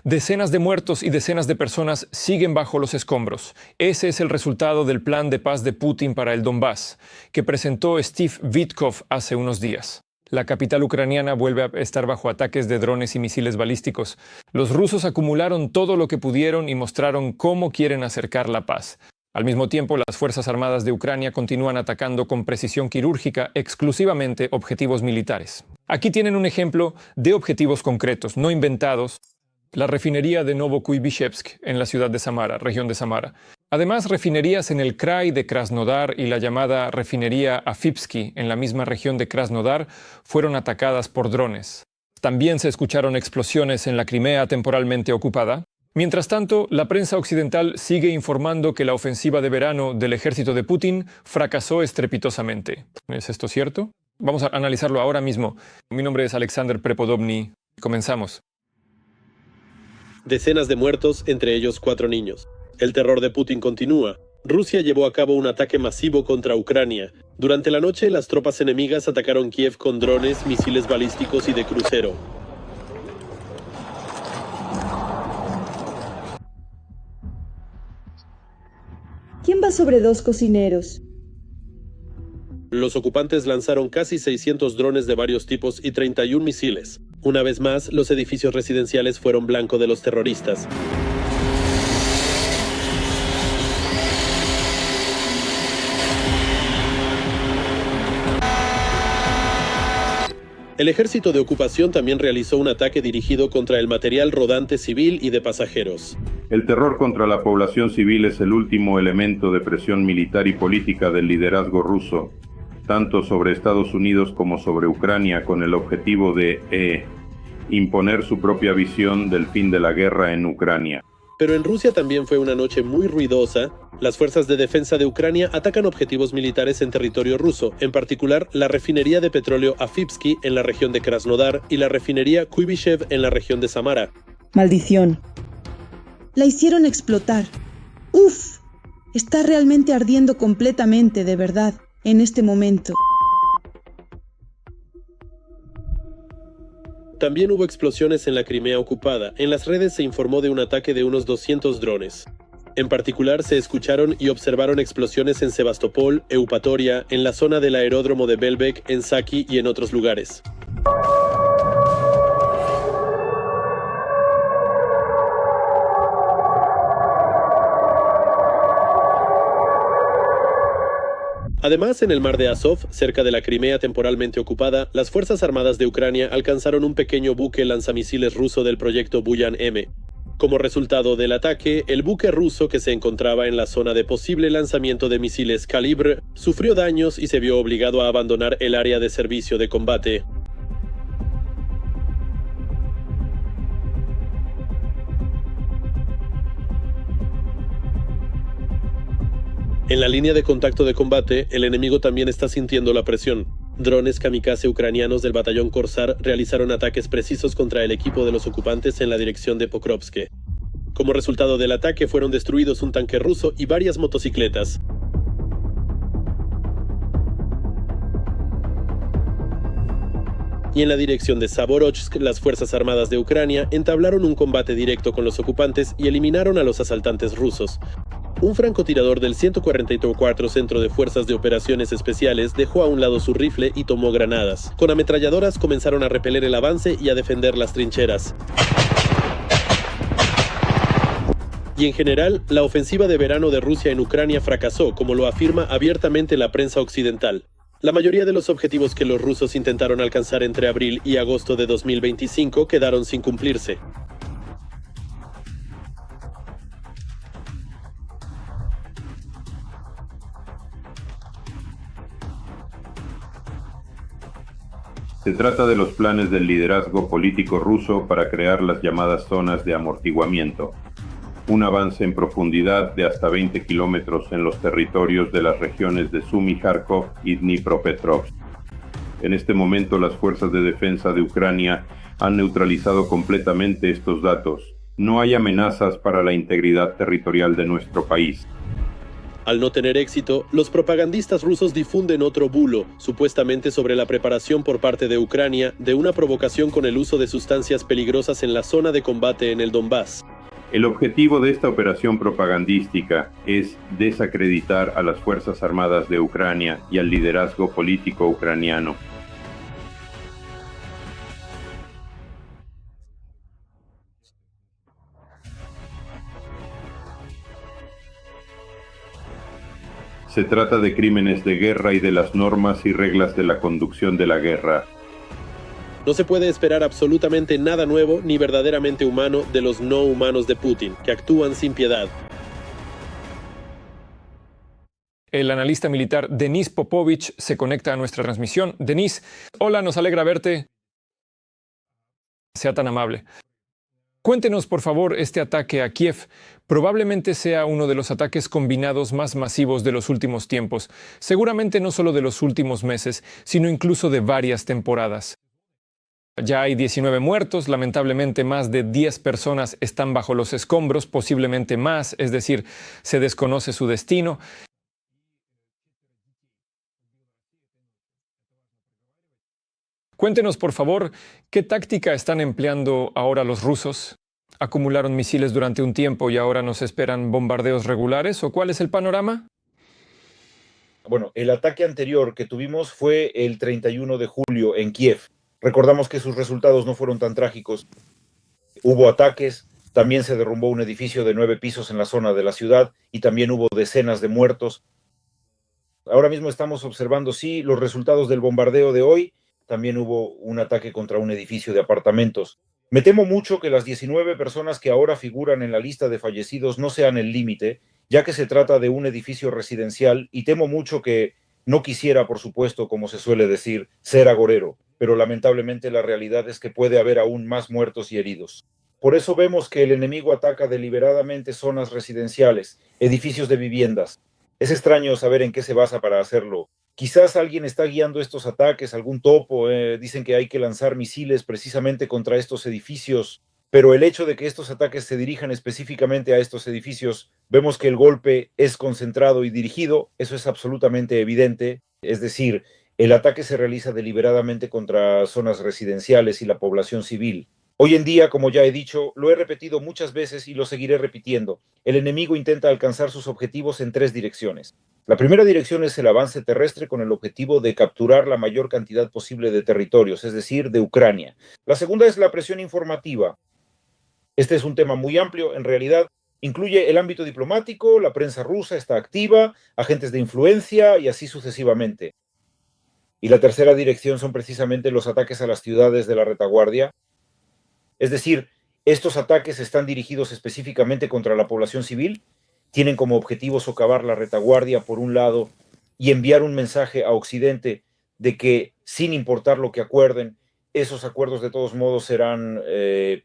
Decenas de muertos y decenas de personas siguen bajo los escombros. Ese es el resultado del plan de paz de Putin para el Donbass, que presentó Steve Witkoff hace unos días. La capital ucraniana vuelve a estar bajo ataques de drones y misiles balísticos. Los rusos acumularon todo lo que pudieron y mostraron cómo quieren acercar la paz. Al mismo tiempo, las Fuerzas Armadas de Ucrania continúan atacando con precisión quirúrgica exclusivamente objetivos militares. Aquí tienen un ejemplo de objetivos concretos, no inventados. La refinería de Novokuybishevsk en la ciudad de Samara, región de Samara. Además, refinerías en el Krai de Krasnodar y la llamada refinería Afipsky en la misma región de Krasnodar fueron atacadas por drones. También se escucharon explosiones en la Crimea temporalmente ocupada. Mientras tanto, la prensa occidental sigue informando que la ofensiva de verano del ejército de Putin fracasó estrepitosamente. ¿Es esto cierto? Vamos a analizarlo ahora mismo. Mi nombre es Alexander Prepodobny. Comenzamos. Decenas de muertos, entre ellos 4 niños. El terror de Putin continúa. Rusia llevó a cabo un ataque masivo contra Ucrania. Durante la noche, las tropas enemigas atacaron Kiev con drones, misiles balísticos y de crucero. ¿Quién va sobre 2 cocineros? Los ocupantes lanzaron casi 600 drones de varios tipos y 31 misiles. Una vez más, los edificios residenciales fueron blanco de los terroristas. El ejército de ocupación también realizó un ataque dirigido contra el material rodante civil y de pasajeros. El terror contra la población civil es el último elemento de presión militar y política del liderazgo ruso, tanto sobre Estados Unidos como sobre Ucrania, con el objetivo de imponer su propia visión del fin de la guerra en Ucrania. Pero en Rusia también fue una noche muy ruidosa. Las fuerzas de defensa de Ucrania atacan objetivos militares en territorio ruso, en particular la refinería de petróleo Afipsky en la región de Krasnodar y la refinería Kuybyshev en la región de Samara. Maldición. La hicieron explotar. ¡Uf! Está realmente ardiendo completamente, de verdad, en este momento. También hubo explosiones en la Crimea ocupada. En las redes se informó de un ataque de unos 200 drones. En particular, se escucharon y observaron explosiones en Sebastopol, Eupatoria, en la zona del aeródromo de Belbek, en Saki y en otros lugares. Además, en el mar de Azov, cerca de la Crimea temporalmente ocupada, las Fuerzas Armadas de Ucrania alcanzaron un pequeño buque lanzamisiles ruso del proyecto Buyan M. Como resultado del ataque, el buque ruso que se encontraba en la zona de posible lanzamiento de misiles Kalibr sufrió daños y se vio obligado a abandonar el área de servicio de combate. En la línea de contacto de combate, el enemigo también está sintiendo la presión. Drones kamikaze ucranianos del batallón Korsar realizaron ataques precisos contra el equipo de los ocupantes en la dirección de Pokrovsk. Como resultado del ataque fueron destruidos un tanque ruso y varias motocicletas. Y en la dirección de Zaporozhsk, las Fuerzas Armadas de Ucrania entablaron un combate directo con los ocupantes y eliminaron a los asaltantes rusos. Un francotirador del 144 Centro de Fuerzas de Operaciones Especiales dejó a un lado su rifle y tomó granadas. Con ametralladoras comenzaron a repeler el avance y a defender las trincheras. Y en general, la ofensiva de verano de Rusia en Ucrania fracasó, como lo afirma abiertamente la prensa occidental. La mayoría de los objetivos que los rusos intentaron alcanzar entre abril y agosto de 2025 quedaron sin cumplirse. Se trata de los planes del liderazgo político ruso para crear las llamadas zonas de amortiguamiento, un avance en profundidad de hasta 20 kilómetros en los territorios de las regiones de Sumy, Kharkov y Dnipropetrovsk. En este momento, las fuerzas de defensa de Ucrania han neutralizado completamente estos datos. No hay amenazas para la integridad territorial de nuestro país. Al no tener éxito, los propagandistas rusos difunden otro bulo, supuestamente sobre la preparación por parte de Ucrania de una provocación con el uso de sustancias peligrosas en la zona de combate en el Donbass. El objetivo de esta operación propagandística es desacreditar a las Fuerzas Armadas de Ucrania y al liderazgo político ucraniano. Se trata de crímenes de guerra y de las normas y reglas de la conducción de la guerra. No se puede esperar absolutamente nada nuevo ni verdaderamente humano de los no humanos de Putin, que actúan sin piedad. El analista militar Denis Popovich se conecta a nuestra transmisión. Denis, hola, nos alegra verte. Sea tan amable. Cuéntenos, por favor, este ataque a Kiev. Probablemente sea uno de los ataques combinados más masivos de los últimos tiempos. Seguramente no solo de los últimos meses, sino incluso de varias temporadas. Ya hay 19 muertos, lamentablemente más de 10 personas están bajo los escombros, posiblemente más, es decir, se desconoce su destino. Cuéntenos, por favor, ¿qué táctica están empleando ahora los rusos? ¿Acumularon misiles durante un tiempo y ahora nos esperan bombardeos regulares? ¿O cuál es el panorama? Bueno, el ataque anterior que tuvimos fue el 31 de julio en Kiev. Recordamos que sus resultados no fueron tan trágicos. Hubo ataques, también se derrumbó un edificio de 9 pisos en la zona de la ciudad y también hubo decenas de muertos. Ahora mismo estamos observando, sí, los resultados del bombardeo de hoy. También hubo un ataque contra un edificio de apartamentos. Me temo mucho que las 19 personas que ahora figuran en la lista de fallecidos no sean el límite, ya que se trata de un edificio residencial y temo mucho que no quisiera, por supuesto, como se suele decir, ser agorero, pero lamentablemente la realidad es que puede haber aún más muertos y heridos. Por eso vemos que el enemigo ataca deliberadamente zonas residenciales, edificios de viviendas. Es extraño saber en qué se basa para hacerlo. Quizás alguien está guiando estos ataques, algún topo, dicen que hay que lanzar misiles precisamente contra estos edificios, pero el hecho de que estos ataques se dirijan específicamente a estos edificios, vemos que el golpe es concentrado y dirigido, eso es absolutamente evidente, es decir, el ataque se realiza deliberadamente contra zonas residenciales y la población civil. Hoy en día, como ya he dicho, lo he repetido muchas veces y lo seguiré repitiendo, el enemigo intenta alcanzar sus objetivos en 3 direcciones. La primera dirección es el avance terrestre con el objetivo de capturar la mayor cantidad posible de territorios, es decir, de Ucrania. La segunda es la presión informativa. Este es un tema muy amplio, en realidad incluye el ámbito diplomático, la prensa rusa está activa, agentes de influencia y así sucesivamente. Y la tercera dirección son precisamente los ataques a las ciudades de la retaguardia. Es decir, estos ataques están dirigidos específicamente contra la población civil, tienen como objetivo socavar la retaguardia por un lado y enviar un mensaje a Occidente de que sin importar lo que acuerden, esos acuerdos de todos modos serán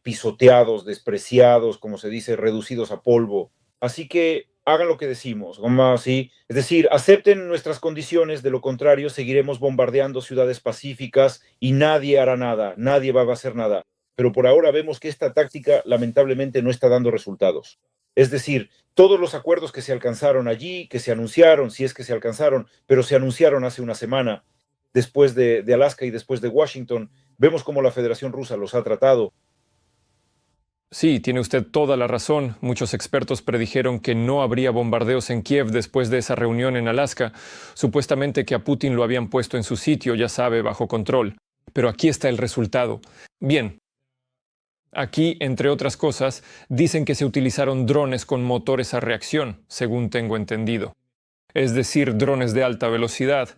pisoteados, despreciados, como se dice, reducidos a polvo. Así que hagan lo que decimos, como así, es decir, acepten nuestras condiciones, de lo contrario seguiremos bombardeando ciudades pacíficas y nadie hará nada, nadie va a hacer nada. Pero por ahora vemos que esta táctica lamentablemente no está dando resultados. Es decir, todos los acuerdos que se alcanzaron allí, que se anunciaron, si es que se alcanzaron, pero se anunciaron hace una semana, después de Alaska y después de Washington, vemos cómo la Federación Rusa los ha tratado. Sí, tiene usted toda la razón. Muchos expertos predijeron que no habría bombardeos en Kiev después de esa reunión en Alaska. Supuestamente que a Putin lo habían puesto en su sitio, ya sabe, bajo control. Pero aquí está el resultado. Bien. Aquí, entre otras cosas, dicen que se utilizaron drones con motores a reacción, según tengo entendido. Es decir, drones de alta velocidad.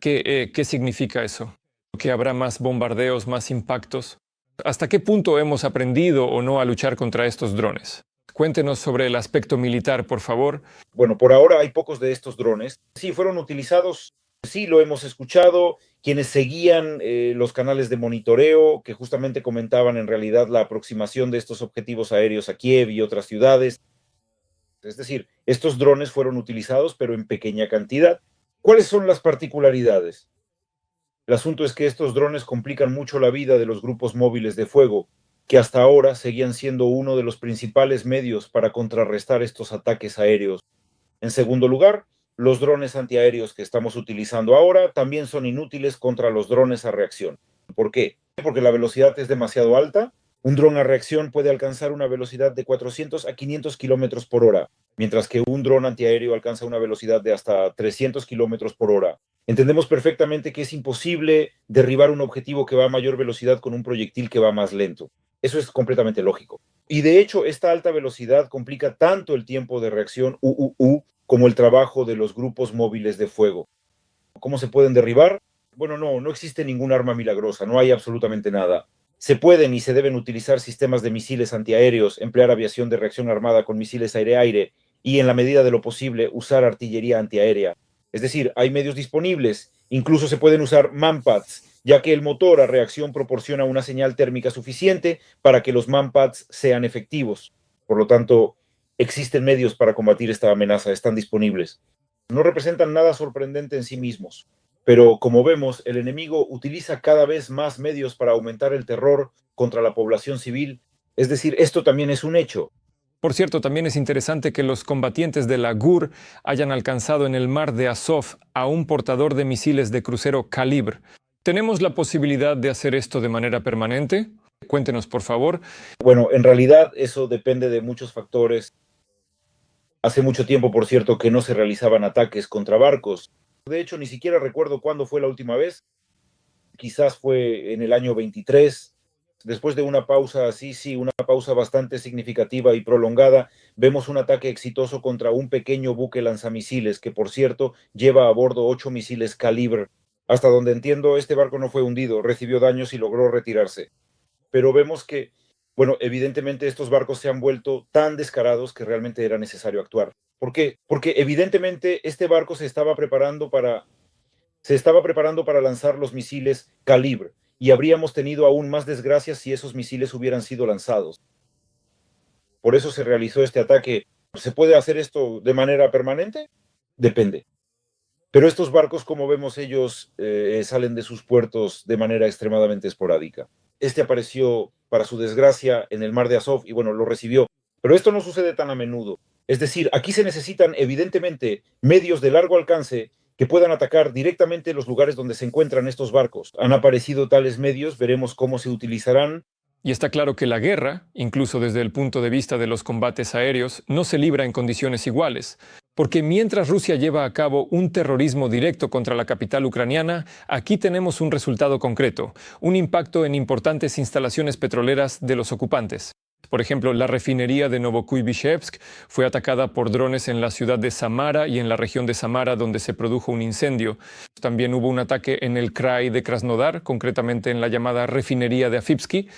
¿Qué significa eso? ¿Que habrá más bombardeos, más impactos? ¿Hasta qué punto hemos aprendido o no a luchar contra estos drones? Cuéntenos sobre el aspecto militar, por favor. Bueno, por ahora hay pocos de estos drones. Sí, fueron utilizados, sí, lo hemos escuchado. Quienes seguían los canales de monitoreo, que justamente comentaban en realidad la aproximación de estos objetivos aéreos a Kiev y otras ciudades. Es decir, estos drones fueron utilizados, pero en pequeña cantidad. ¿Cuáles son las particularidades? El asunto es que estos drones complican mucho la vida de los grupos móviles de fuego, que hasta ahora seguían siendo uno de los principales medios para contrarrestar estos ataques aéreos. En segundo lugar, los drones antiaéreos que estamos utilizando ahora también son inútiles contra los drones a reacción. ¿Por qué? Porque la velocidad es demasiado alta. Un dron a reacción puede alcanzar una velocidad de 400 a 500 kilómetros por hora, mientras que un dron antiaéreo alcanza una velocidad de hasta 300 kilómetros por hora. Entendemos perfectamente que es imposible derribar un objetivo que va a mayor velocidad con un proyectil que va más lento. Eso es completamente lógico. Y de hecho, esta alta velocidad complica tanto el tiempo de reacción como el trabajo de los grupos móviles de fuego. ¿Cómo se pueden derribar? Bueno, no existe ningún arma milagrosa, no hay absolutamente nada. Se pueden y se deben utilizar sistemas de misiles antiaéreos, emplear aviación de reacción armada con misiles aire-aire y, en la medida de lo posible, usar artillería antiaérea. Es decir, hay medios disponibles, incluso se pueden usar manpads, ya que el motor a reacción proporciona una señal térmica suficiente para que los manpads sean efectivos. Por lo tanto, existen medios para combatir esta amenaza, están disponibles. No representan nada sorprendente en sí mismos, pero como vemos, el enemigo utiliza cada vez más medios para aumentar el terror contra la población civil. Es decir, esto también es un hecho. Por cierto, también es interesante que los combatientes de la GUR hayan alcanzado en el mar de Azov a un portador de misiles de crucero Kalibr. ¿Tenemos la posibilidad de hacer esto de manera permanente? Cuéntenos, por favor. Bueno, en realidad eso depende de muchos factores. Hace mucho tiempo, por cierto, que no se realizaban ataques contra barcos. De hecho, ni siquiera recuerdo cuándo fue la última vez. Quizás fue en el año 23. Después de una pausa así, sí, una pausa bastante significativa y prolongada, vemos un ataque exitoso contra un pequeño buque lanzamisiles que, por cierto, lleva a bordo 8 misiles Kalibr. Hasta donde entiendo, este barco no fue hundido, recibió daños y logró retirarse. Pero vemos que, bueno, evidentemente estos barcos se han vuelto tan descarados que realmente era necesario actuar. ¿Por qué? Porque evidentemente este barco se estaba preparando para lanzar los misiles Kalibr y habríamos tenido aún más desgracias si esos misiles hubieran sido lanzados. Por eso se realizó este ataque. ¿Se puede hacer esto de manera permanente? Depende. Pero estos barcos, como vemos, ellos salen de sus puertos de manera extremadamente esporádica. Este apareció, para su desgracia, en el mar de Azov y bueno, lo recibió. Pero esto no sucede tan a menudo. Es decir, aquí se necesitan evidentemente medios de largo alcance que puedan atacar directamente los lugares donde se encuentran estos barcos. Han aparecido tales medios, veremos cómo se utilizarán. Y está claro que la guerra, incluso desde el punto de vista de los combates aéreos, no se libra en condiciones iguales. Porque mientras Rusia lleva a cabo un terrorismo directo contra la capital ucraniana, aquí tenemos un resultado concreto, un impacto en importantes instalaciones petroleras de los ocupantes. Por ejemplo, la refinería de Novokuybishevsk fue atacada por drones en la ciudad de Samara y en la región de Samara, donde se produjo un incendio. También hubo un ataque en el Krai de Krasnodar, concretamente en la llamada refinería de Afipsky.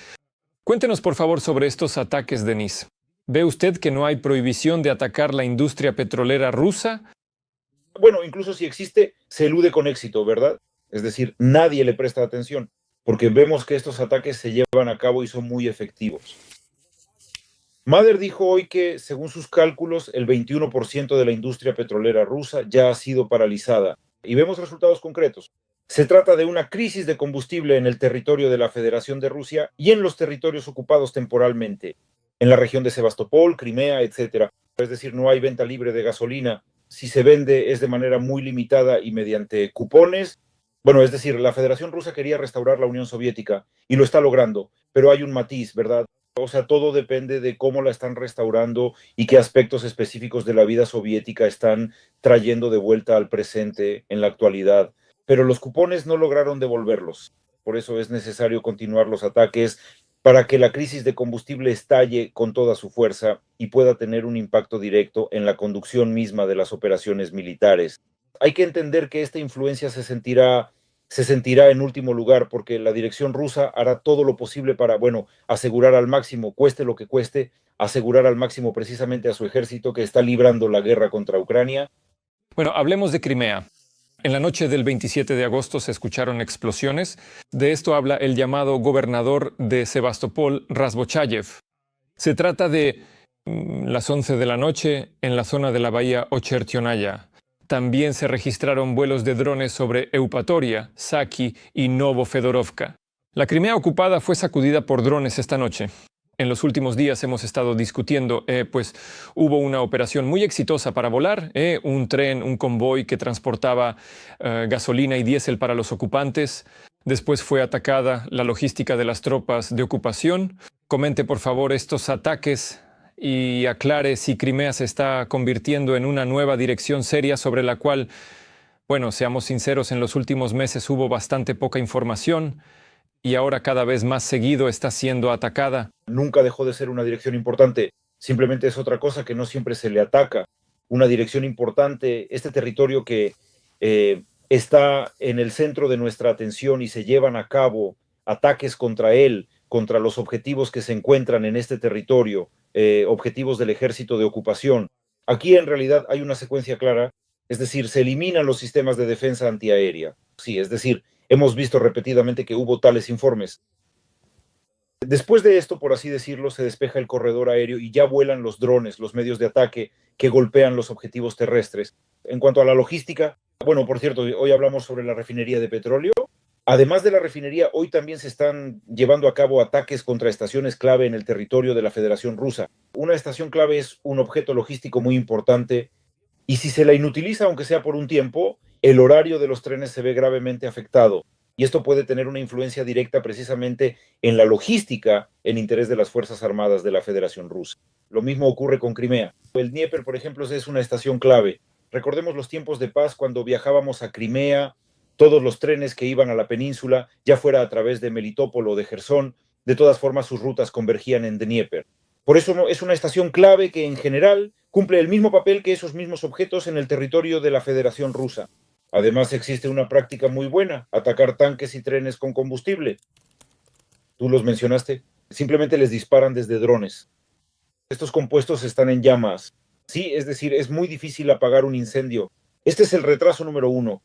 Cuéntenos, por favor, sobre estos ataques, Denis. ¿Ve usted que no hay prohibición de atacar la industria petrolera rusa? Bueno, incluso si existe, se elude con éxito, ¿verdad? Es decir, nadie le presta atención, porque vemos que estos ataques se llevan a cabo y son muy efectivos. Mader dijo hoy que, según sus cálculos, el 21% de la industria petrolera rusa ya ha sido paralizada. Y vemos resultados concretos. Se trata de una crisis de combustible en el territorio de la Federación de Rusia y en los territorios ocupados temporalmente, en la región de Sebastopol, Crimea, etc. Es decir, no hay venta libre de gasolina. Si se vende es de manera muy limitada y mediante cupones. Bueno, es decir, la Federación Rusa quería restaurar la Unión Soviética y lo está logrando, pero hay un matiz, ¿verdad? O sea, todo depende de cómo la están restaurando y qué aspectos específicos de la vida soviética están trayendo de vuelta al presente en la actualidad. Pero los cupones no lograron devolverlos. Por eso es necesario continuar los ataques para que la crisis de combustible estalle con toda su fuerza y pueda tener un impacto directo en la conducción misma de las operaciones militares. Hay que entender que esta influencia se sentirá en último lugar porque la dirección rusa hará todo lo posible para, bueno, asegurar al máximo, cueste lo que cueste, asegurar al máximo precisamente a su ejército que está librando la guerra contra Ucrania. Bueno, hablemos de Crimea. En la noche del 27 de agosto se escucharon explosiones. De esto habla el llamado gobernador de Sebastopol, Razbochayev. Se trata de las 11 de la noche en la zona de la bahía Ochertionaya. También se registraron vuelos de drones sobre Eupatoria, Saki y Novofedorovka. La Crimea ocupada fue sacudida por drones esta noche. En los últimos días hemos estado discutiendo, pues hubo una operación muy exitosa para volar, un tren, un convoy que transportaba gasolina y diésel para los ocupantes. Después fue atacada la logística de las tropas de ocupación. Comente por favor estos ataques y aclare si Crimea se está convirtiendo en una nueva dirección seria sobre la cual, bueno, seamos sinceros, en los últimos meses hubo bastante poca información y ahora cada vez más seguido está siendo atacada. Nunca dejó de ser una dirección importante, simplemente es otra cosa que no siempre se le ataca. Una dirección importante, este territorio que está en el centro de nuestra atención y se llevan a cabo ataques contra él, contra los objetivos que se encuentran en este territorio, objetivos del ejército de ocupación. Aquí en realidad hay una secuencia clara, es decir, se eliminan los sistemas de defensa antiaérea. Sí, es decir, hemos visto repetidamente que hubo tales informes. Después de esto, por así decirlo, se despeja el corredor aéreo y ya vuelan los drones, los medios de ataque que golpean los objetivos terrestres. En cuanto a la logística, bueno, por cierto, hoy hablamos sobre la refinería de petróleo. Además de la refinería, hoy también se están llevando a cabo ataques contra estaciones clave en el territorio de la Federación Rusa. Una estación clave es un objeto logístico muy importante y si se la inutiliza, aunque sea por un tiempo, el horario de los trenes se ve gravemente afectado. Y esto puede tener una influencia directa precisamente en la logística en interés de las Fuerzas Armadas de la Federación Rusa. Lo mismo ocurre con Crimea. El Dnieper, por ejemplo, es una estación clave. Recordemos los tiempos de paz cuando viajábamos a Crimea, todos los trenes que iban a la península, ya fuera a través de Melitopol o de Jersón, de todas formas sus rutas convergían en Dnieper. Por eso es una estación clave que en general cumple el mismo papel que esos mismos objetos en el territorio de la Federación Rusa. Además existe una práctica muy buena, atacar tanques y trenes con combustible. Tú los mencionaste, simplemente les disparan desde drones. Estos compuestos están en llamas. Sí, es decir, es muy difícil apagar un incendio. Este es el retraso número uno.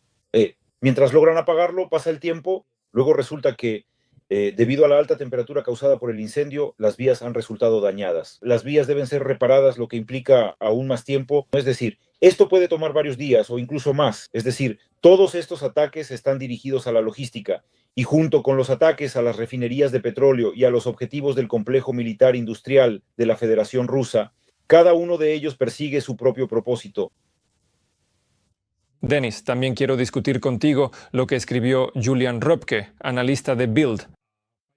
Mientras logran apagarlo, pasa el tiempo, luego resulta que debido a la alta temperatura causada por el incendio, las vías han resultado dañadas. Las vías deben ser reparadas, lo que implica aún más tiempo. Es decir, esto puede tomar varios días o incluso más. Es decir, todos estos ataques están dirigidos a la logística y junto con los ataques a las refinerías de petróleo y a los objetivos del complejo militar industrial de la Federación Rusa, cada uno de ellos persigue su propio propósito. Denis, también quiero discutir contigo lo que escribió Julian Röpke, analista de Bild.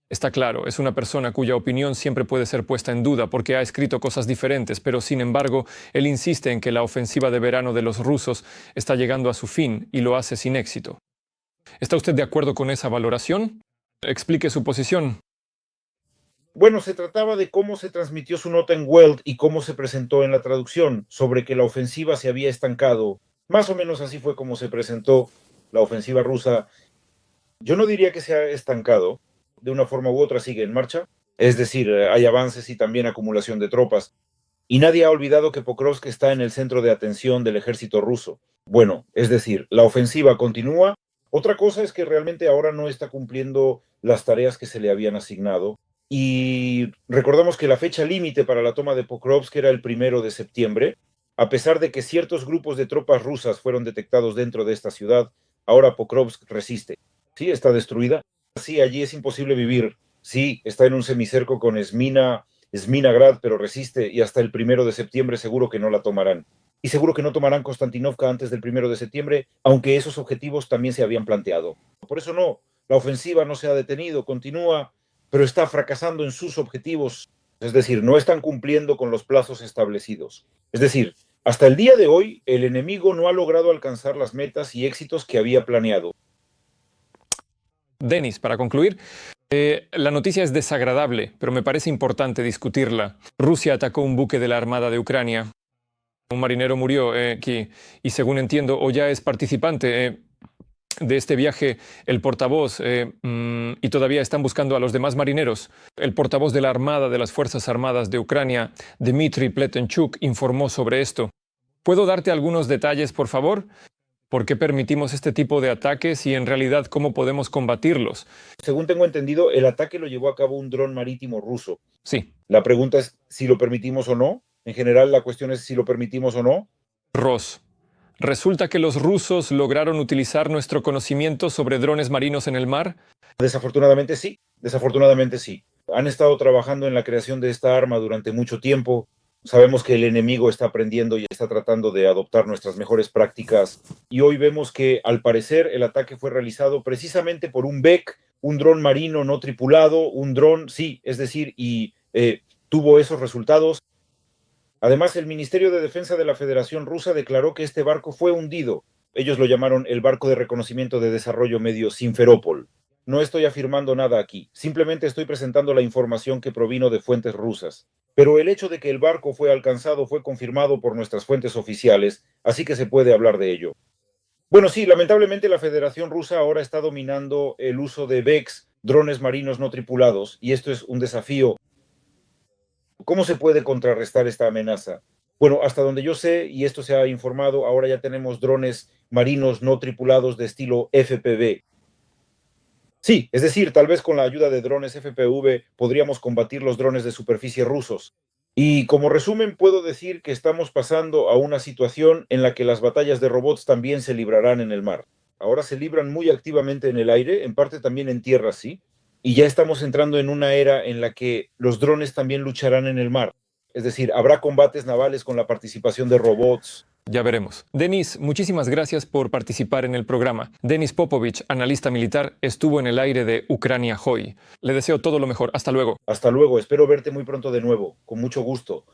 Está claro, es una persona cuya opinión siempre puede ser puesta en duda porque ha escrito cosas diferentes, pero sin embargo, él insiste en que la ofensiva de verano de los rusos está llegando a su fin y lo hace sin éxito. ¿Está usted de acuerdo con esa valoración? Explique su posición. Bueno, se trataba de cómo se transmitió su nota en Welt y cómo se presentó en la traducción, sobre que la ofensiva se había estancado. Más o menos así fue como se presentó la ofensiva rusa. Yo no diría que se ha estancado, de una forma u otra sigue en marcha, es decir, hay avances y también acumulación de tropas. Y nadie ha olvidado que Pokrovsk está en el centro de atención del ejército ruso. Bueno, es decir, la ofensiva continúa. Otra cosa es que realmente ahora no está cumpliendo las tareas que se le habían asignado. Y recordamos que la fecha límite para la toma de Pokrovsk era el 1 de septiembre. A pesar de que ciertos grupos de tropas rusas fueron detectados dentro de esta ciudad, ahora Pokrovsk resiste. Sí, está destruida. Sí, allí es imposible vivir. Sí, está en un semicerco con Sminagrad, pero resiste y hasta el 1 de septiembre seguro que no la tomarán. Y seguro que no tomarán Konstantinovka antes del 1 de septiembre, aunque esos objetivos también se habían planteado. Por eso no, la ofensiva no se ha detenido, continúa, pero está fracasando en sus objetivos. Es decir, no están cumpliendo con los plazos establecidos. Es decir, hasta el día de hoy, el enemigo no ha logrado alcanzar las metas y éxitos que había planeado. Denis, para concluir, la noticia es desagradable, pero me parece importante discutirla. Rusia atacó un buque de la Armada de Ucrania. Un marinero murió aquí y según entiendo, o ya es participante de este viaje, el portavoz, y todavía están buscando a los demás marineros. El portavoz de la Armada de las Fuerzas Armadas de Ucrania, Dmitry Pletenchuk, informó sobre esto. ¿Puedo darte algunos detalles, por favor? ¿Por qué permitimos este tipo de ataques y en realidad cómo podemos combatirlos? Según tengo entendido, el ataque lo llevó a cabo un dron marítimo ruso. Sí. La pregunta es si lo permitimos o no. En general, la cuestión es si lo permitimos o no. Ross, ¿resulta que los rusos lograron utilizar nuestro conocimiento sobre drones marinos en el mar? Desafortunadamente sí. Han estado trabajando en la creación de esta arma durante mucho tiempo. Sabemos que el enemigo está aprendiendo y está tratando de adoptar nuestras mejores prácticas. Y hoy vemos que, al parecer, el ataque fue realizado precisamente por un BEC, un dron marino no tripulado, un dron, sí, es decir, tuvo esos resultados. Además, el Ministerio de Defensa de la Federación Rusa declaró que este barco fue hundido. Ellos lo llamaron el barco de reconocimiento de desarrollo medio Simferopol. No estoy afirmando nada aquí, simplemente estoy presentando la información que provino de fuentes rusas. Pero el hecho de que el barco fue alcanzado fue confirmado por nuestras fuentes oficiales, así que se puede hablar de ello. Bueno, sí, lamentablemente la Federación Rusa ahora está dominando el uso de BECs, drones marinos no tripulados, y esto es un desafío. ¿Cómo se puede contrarrestar esta amenaza? Bueno, hasta donde yo sé, y esto se ha informado, ahora ya tenemos drones marinos no tripulados de estilo FPV. Sí, es decir, tal vez con la ayuda de drones FPV podríamos combatir los drones de superficie rusos. Y como resumen, puedo decir que estamos pasando a una situación en la que las batallas de robots también se librarán en el mar. Ahora se libran muy activamente en el aire, en parte también en tierra, sí. Y ya estamos entrando en una era en la que los drones también lucharán en el mar. Es decir, habrá combates navales con la participación de robots. Ya veremos. Denis, muchísimas gracias por participar en el programa. Denis Popovich, analista militar, estuvo en el aire de Ucrania Hoy. Le deseo todo lo mejor. Hasta luego. Hasta luego, espero verte muy pronto de nuevo. Con mucho gusto.